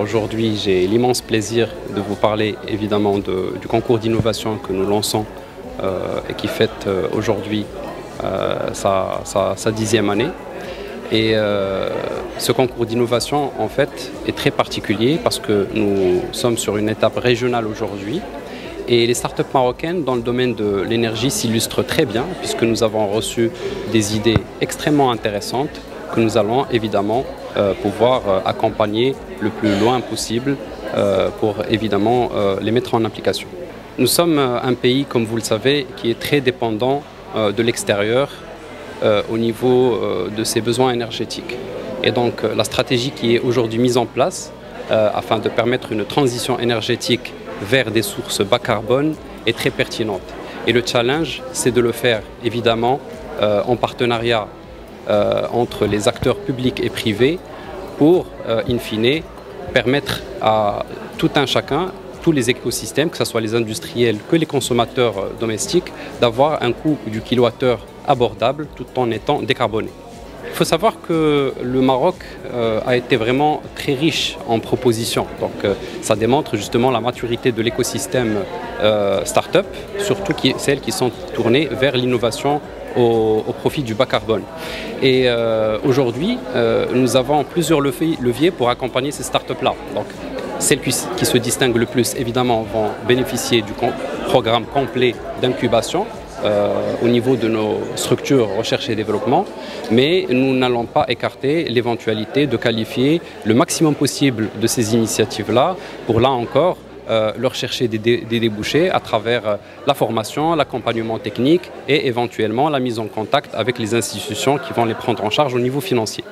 Aujourd'hui, j'ai l'immense plaisir de vous parler évidemment du concours d'innovation que nous lançons et qui fête aujourd'hui sa 10e année. Et ce concours d'innovation en fait est très particulier parce que nous sommes sur une étape régionale aujourd'hui et les startups marocaines dans le domaine de l'énergie s'illustrent très bien puisque nous avons reçu des idées extrêmement intéressantes que nous allons évidemment pouvoir accompagner le plus loin possible pour évidemment les mettre en application. Nous sommes un pays, comme vous le savez, qui est très dépendant de l'extérieur au niveau de ses besoins énergétiques. Et donc la stratégie qui est aujourd'hui mise en place afin de permettre une transition énergétique vers des sources bas carbone est très pertinente. Et le challenge, c'est de le faire évidemment en partenariat entre les acteurs publics et privés pour, in fine, permettre à tout un chacun, tous les écosystèmes, que ce soit les industriels que les consommateurs domestiques, d'avoir un coût du kilowattheure abordable tout en étant décarboné. Il faut savoir que le Maroc a été vraiment très riche en propositions. Donc ça démontre justement la maturité de l'écosystème start-up, surtout celles qui sont tournées vers l'innovation au profit du bas carbone. Et aujourd'hui, nous avons plusieurs leviers pour accompagner ces startups-là. Donc, celles qui se distinguent le plus, évidemment, vont bénéficier du programme complet d'incubation au niveau de nos structures recherche et développement, mais nous n'allons pas écarter l'éventualité de qualifier le maximum possible de ces initiatives-là pour, là encore, leur chercher des débouchés à travers la formation, l'accompagnement technique et éventuellement la mise en contact avec les institutions qui vont les prendre en charge au niveau financier.